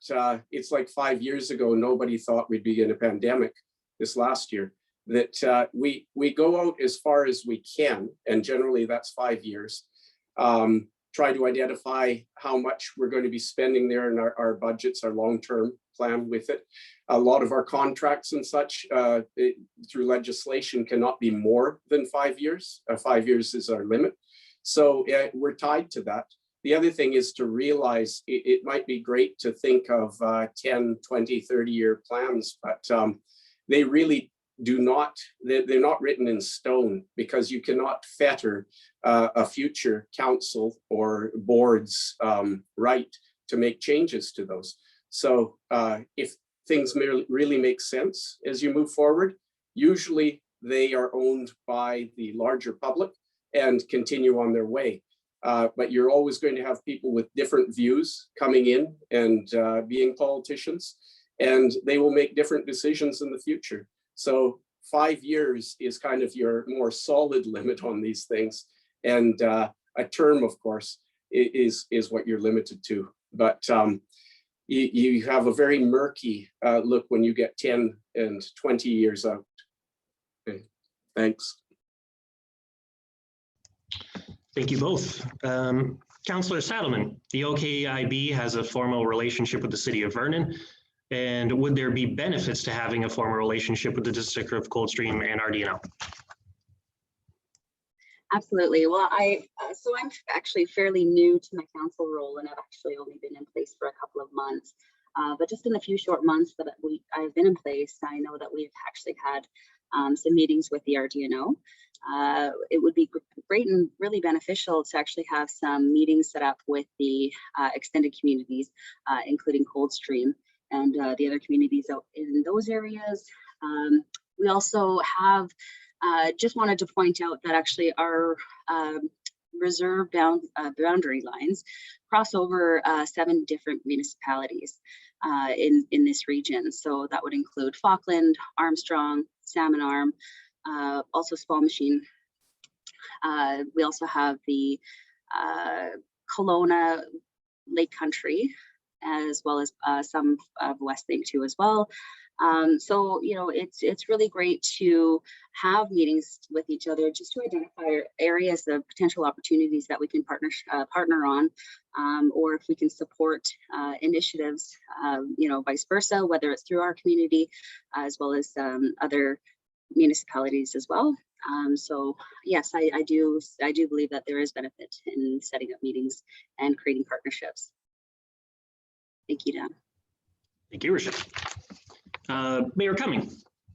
it's like 5 years ago, nobody thought we'd be in a pandemic this last year. That we go out as far as we can, and generally that's 5 years. Try to identify how much we're going to be spending there in our budgets, our long-term plan with it. A lot of our contracts and such through legislation cannot be more than 5 years. 5 years is our limit. So we're tied to that. The other thing is to realize it might be great to think of 10, 20, 30-year plans, but they really do not, they're not written in stone, because you cannot fetter a future council or board's right to make changes to those. So if things really make sense as you move forward, usually they are owned by the larger public and continue on their way. But you're always going to have people with different views coming in and being politicians, and they will make different decisions in the future. So 5 years is kind of your more solid limit on these things. And a term, of course, is what you're limited to. But you have a very murky look when you get 10 and 20 years out. Okay, thanks. Thank you both. Councillor Saddleman, the OKIB has a formal relationship with the City of Vernon. And would there be benefits to having a formal relationship with the District of Coldstream and RDNL? Absolutely. Well, so I'm actually fairly new to my council role, and I've actually only been in place for a couple of months. But just in the few short months that I've been in place, I know that we've actually had some meetings with the RDNO. It would be great and really beneficial to actually have some meetings set up with the extended communities, including Coldstream and the other communities out in those areas. We also have just wanted to point out that actually our reserve boundary lines cross over 7 different municipalities in this region. So that would include Falkland, Armstrong, Salmon Arm, also Small Machine. We also have the Kelowna Lake Country, as well as some of West Bank too as well. So, you know, it's really great to have meetings with each other just to identify areas of potential opportunities that we can partner on, or if we can support initiatives, you know, vice versa, whether it's through our community as well as other municipalities as well. So yes, I do believe that there is benefit in setting up meetings and creating partnerships. Thank you, Dan. Thank you, Rochelle. Mayor Cumming,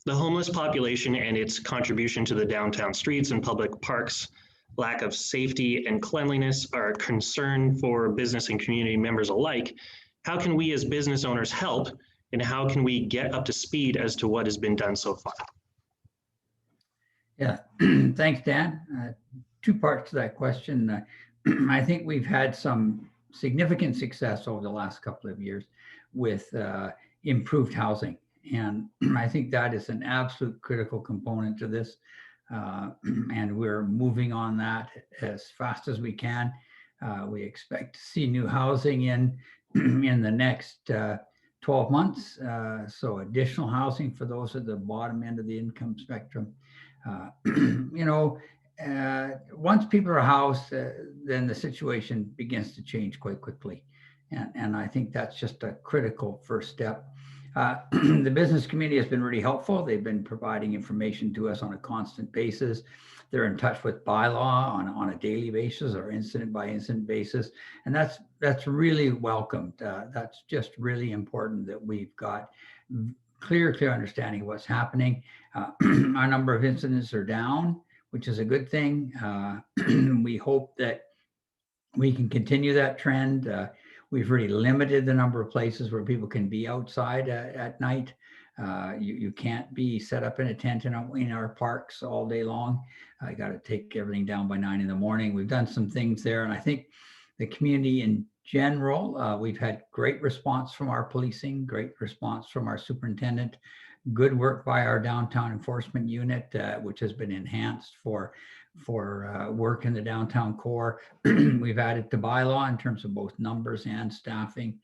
the homeless population and its contribution to the downtown streets and public parks, lack of safety and cleanliness are a concern for business and community members alike. How can we as business owners help, and how can we get up to speed as to what has been done so far? Yeah, thanks, Dan. 2 parts to that question. I think we've had some significant success over the last couple of years with improved housing. And I think that is an absolute critical component to this. And we're moving on that as fast as we can. We expect to see new housing in the next 12 months. So additional housing for those at the bottom end of the income spectrum. You know, once people are housed, then the situation begins to change quite quickly. And I think that's just a critical first step. The business community has been really helpful. They've been providing information to us on a constant basis. They're in touch with bylaw on a daily basis or incident by incident basis. And that's really welcomed. That's just really important that we've got clear understanding of what's happening. Our number of incidents are down, which is a good thing. We hope that we can continue that trend. We've really limited the number of places where people can be outside at night. You can't be set up in a tent in our parks all day long. I got to take everything down by 9 in the morning. We've done some things there. And I think the community in general, we've had great response from our policing, great response from our superintendent good work by our downtown enforcement unit, which has been enhanced for work in the downtown core. We've added to bylaw in terms of both numbers and staffing.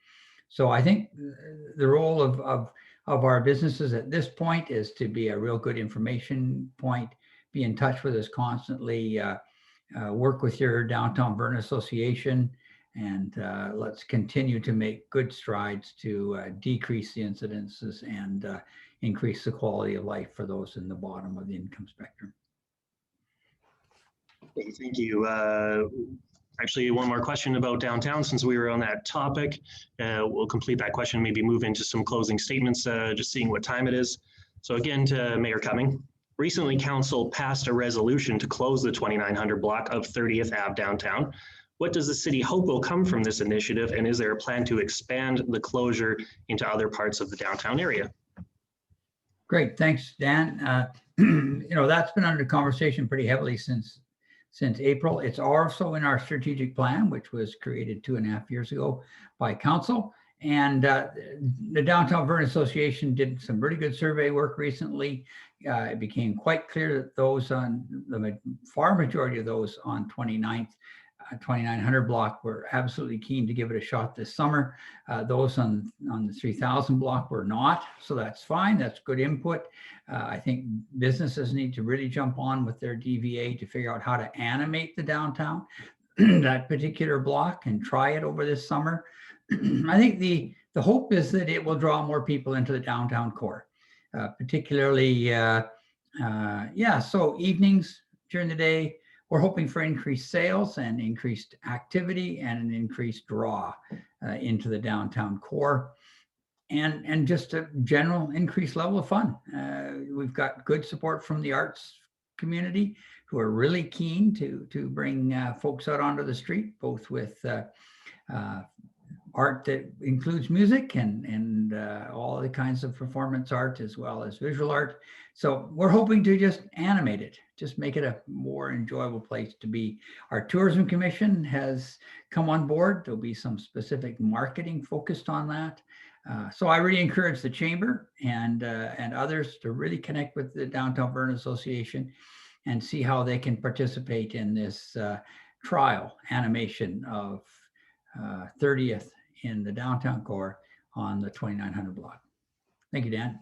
So I think the role of our businesses at this point is to be a real good information point, be in touch with us constantly, work with your Downtown Vernon Association, and let's continue to make good strides to decrease the incidences and increase the quality of life for those in the bottom of the income spectrum. Thank you. Actually, one more question about downtown, since we were on that topic. We'll complete that question, maybe move into some closing statements, just seeing what time it is. So again, to Mayor Cumming, recently council passed a resolution to close the 2900 block of 30th Ave downtown. What does the city hope will come from this initiative, and is there a plan to expand the closure into other parts of the downtown area? Great, thanks, Dan. That's been under conversation pretty heavily since April. It's also in our strategic plan, which was created 2.5 years ago by council. And the Downtown Vernon Association did some really good survey work recently. It became quite clear that those on the far majority of those on 2900 block were absolutely keen to give it a shot this summer. Those on the 3000 block were not, so that's fine. That's good input. I think businesses need to really jump on with their DVA to figure out how to animate the downtown, that particular block, and try it over this summer. I think the hope is that it will draw more people into the downtown core, particularly, so evenings during the day. We're hoping for increased sales and increased activity and an increased draw into the downtown core, and just a general increased level of fun. We've got good support from the arts community, who are really keen to bring folks out onto the street, both with art that includes music and all the kinds of performance art, as well as visual art. So we're hoping to just animate it, just make it a more enjoyable place to be. Our tourism commission has come on board. There'll be some specific marketing focused on that. So I really encourage the chamber and others to really connect with the Downtown Vernon Association and see how they can participate in this trial animation of 30th in the downtown core on the 2900 block. Thank you, Dan.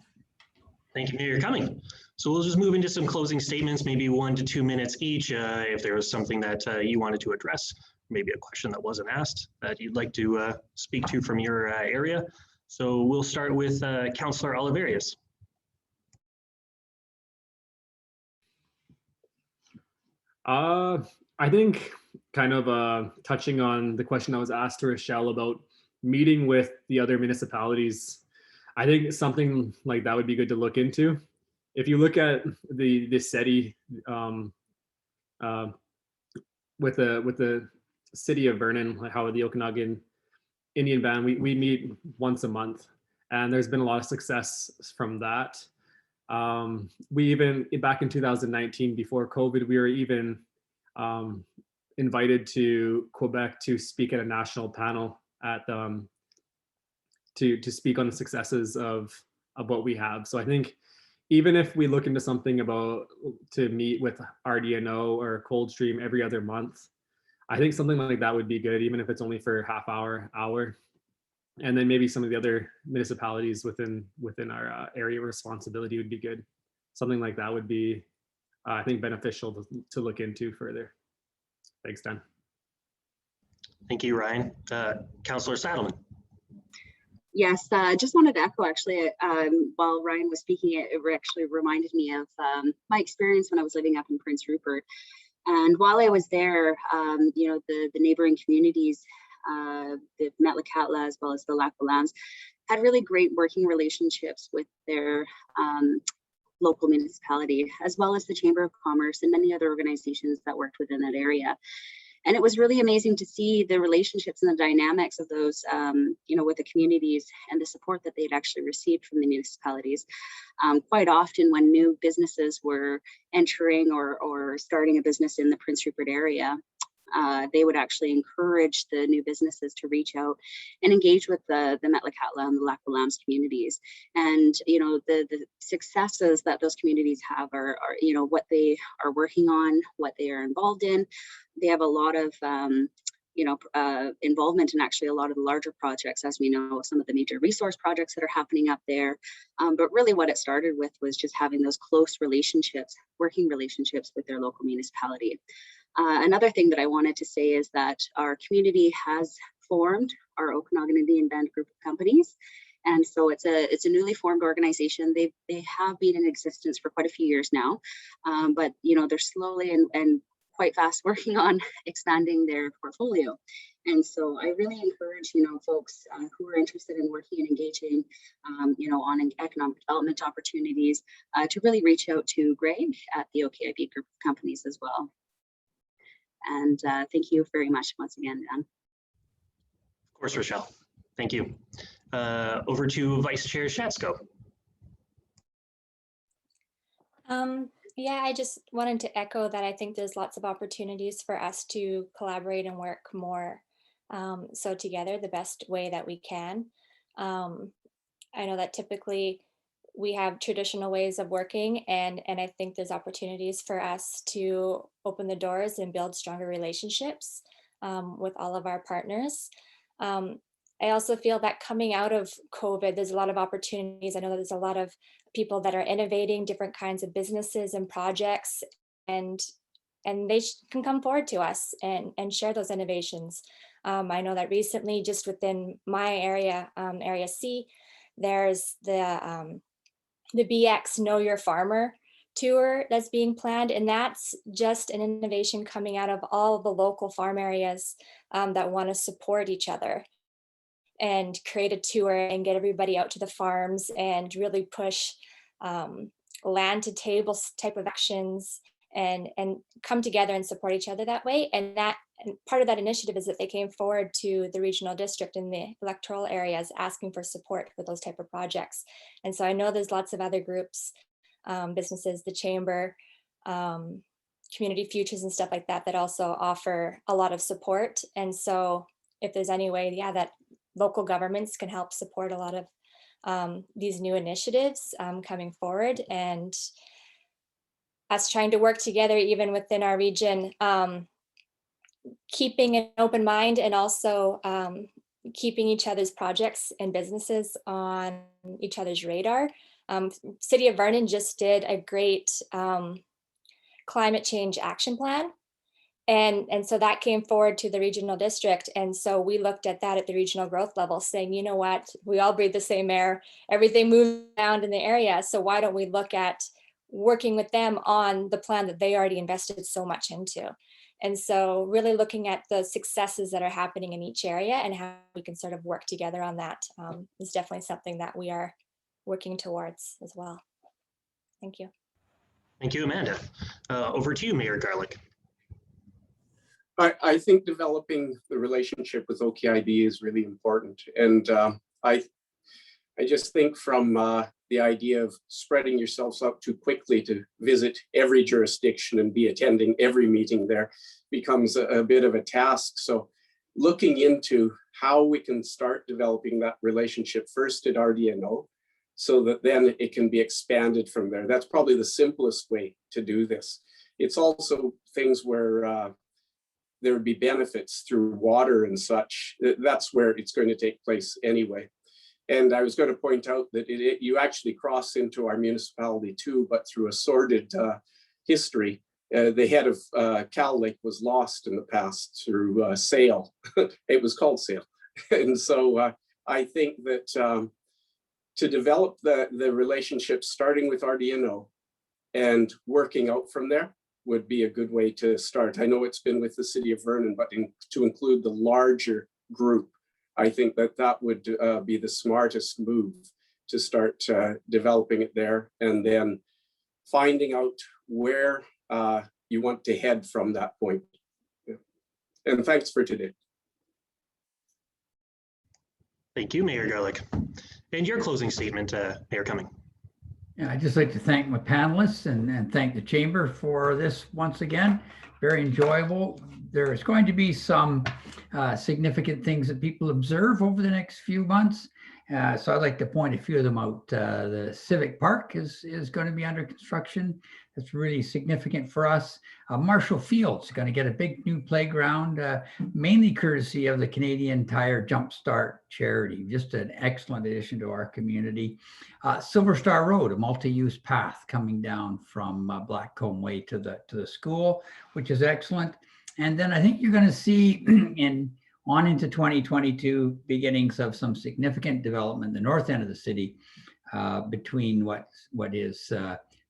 Thank you, Mayor Cumming. So we'll just move into some closing statements, maybe 1 to 2 minutes each. If there was something that you wanted to address, maybe a question that wasn't asked that you'd like to speak to from your area. So we'll start with Councillor Oliverius. I think kind of touching on the question that was asked to Rochelle about meeting with the other municipalities, I think something like that would be good to look into. If you look at the city with the city of Vernon, like how the Okanagan Indian Band, we meet once a month, and there's been a lot of success from that. We even, back in 2019, before COVID, we were even invited to Quebec to speak at a national panel at to speak on the successes of what we have. So I think even if we look into something about to meet with RDNO or Coldstream every other month, I think something like that would be good, even if it's only for half hour. And then maybe some of the other municipalities within our area of responsibility would be good. Something like that would be, I think, beneficial to look into further. Thanks, Dan. Thank you, Ryan. Councillor Saddleman. Yes, just wanted to echo actually, while Ryan was speaking, it actually reminded me of my experience when I was living up in Prince Rupert. And while I was there, the neighboring communities, the Metlakatla as well as the Lac-Volans, had really great working relationships with their local municipality, as well as the Chamber of Commerce and many other organizations that worked within that area. And it was really amazing to see the relationships and the dynamics of those, with the communities and the support that they'd actually received from the municipalities. Quite often when new businesses were entering or starting a business in the Prince Rupert area, they would actually encourage the new businesses to reach out and engage with the Metlakatla and the Lac Lams communities. And, you know, the successes that those communities have are, you know, what they are working on, what they are involved in. They have a lot of, involvement in actually a lot of the larger projects, as we know, some of the major resource projects that are happening up there. But really what it started with was just having those close relationships, working relationships with their local municipality. Another thing that I wanted to say is that our community has formed our Okanagan Indian Band group of companies. And so it's a newly formed organization. They have been in existence for quite a few years now, but you know, they're slowly and quite fast working on expanding their portfolio. And so I really encourage, you know, folks who are interested in working and engaging, you know, on economic development opportunities to really reach out to Greg at the OKIB group of companies as well. And thank you very much once again, Dan. Of course, Rochelle. Thank you. Over to Vice Chair Shatzko. Yeah, I just wanted to echo that I think there's lots of opportunities for us to collaborate and work more so together the best way that we can. I know that typically we have traditional ways of working, and I think there's opportunities for us to open the doors and build stronger relationships with all of our partners. I also feel that coming out of COVID, there's a lot of opportunities. I know that there's a lot of people that are innovating different kinds of businesses and projects, and they can come forward to us and share those innovations. I know that recently, just within my area, Area C, there's the BX Know Your Farmer tour that's being planned, and that's just an innovation coming out of all the local farm areas that want to support each other and create a tour and get everybody out to the farms and really push land to table type of actions and come together and support each other that way. And part of that initiative is that they came forward to the regional district in the electoral areas asking for support for those type of projects. And so I know there's lots of other groups, businesses, the chamber, community futures and stuff like that, that also offer a lot of support. And so if there's any way, yeah, that local governments can help support a lot of these new initiatives coming forward, and us trying to work together even within our region, keeping an open mind and also keeping each other's projects and businesses on each other's radar. City of Vernon just did a great climate change action plan. And so that came forward to the regional district. And so we looked at that at the regional growth level saying, you know what, we all breathe the same air, everything moves around in the area. So why don't we look at working with them on the plan that they already invested so much into? And so really looking at the successes that are happening in each area and how we can sort of work together on that is definitely something that we are working towards as well. Thank you. Thank you, Amanda. Over to you, Mayor Garlick. I think developing the relationship with OKIB is really important. And I just think from the idea of spreading yourselves up too quickly to visit every jurisdiction and be attending every meeting there becomes a bit of a task. So looking into how we can start developing that relationship first at RDNO, so that then it can be expanded from there. That's probably the simplest way to do this. It's also things where there would be benefits through water and such. That's where it's going to take place anyway. And I was going to point out that you actually cross into our municipality too, but through a sordid history. The head of Cal Lake was lost in the past through sale. It was called sale. And so I think that to develop the relationship starting with RDNO and working out from there would be a good way to start. I know it's been with the City of Vernon, but to include the larger group, I think that would be the smartest move to start developing it there, and then finding out where you want to head from that point. Yeah. And thanks for today. Thank you, Mayor Garlick. And your closing statement, Mayor Cumming. Yeah, I'd just like to thank my panelists and thank the chamber for this once again. very enjoyable. There is going to be some significant things that people observe over the next few months. So I'd like to point a few of them out. The Civic Park is going to be under construction. That's really significant for us. Marshall Field's going to get a big new playground, mainly courtesy of the Canadian Tire Jumpstart charity. Just an excellent addition to our community. Silver Star Road, a multi-use path coming down from Blackcomb Way to the school, which is excellent. And then I think you're going to see on into 2022 beginnings of some significant development in the north end of the city, between what is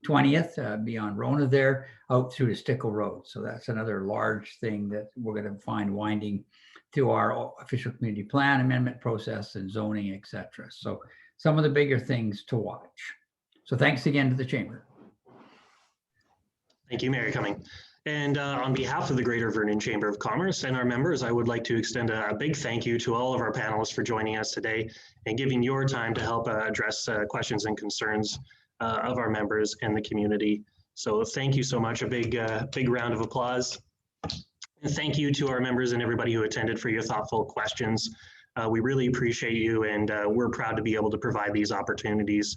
20th beyond Rona there out through to Stickle Road. So that's another large thing that we're going to find winding through our official community plan amendment process and zoning, etc. So some of the bigger things to watch. So thanks again to the Chamber. Thank you, Mayor Cumming. And on behalf of the Greater Vernon Chamber of Commerce and our members, I would like to extend a big thank you to all of our panelists for joining us today and giving your time to help address questions and concerns of our members and the community. So thank you so much. A big round of applause. And thank you to our members and everybody who attended for your thoughtful questions. We really appreciate you, and we're proud to be able to provide these opportunities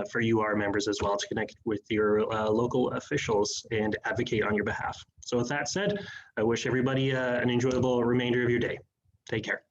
for you, our members, as well, to connect with your local officials and advocate on your behalf. So with that said, I wish everybody an enjoyable remainder of your day. Take care.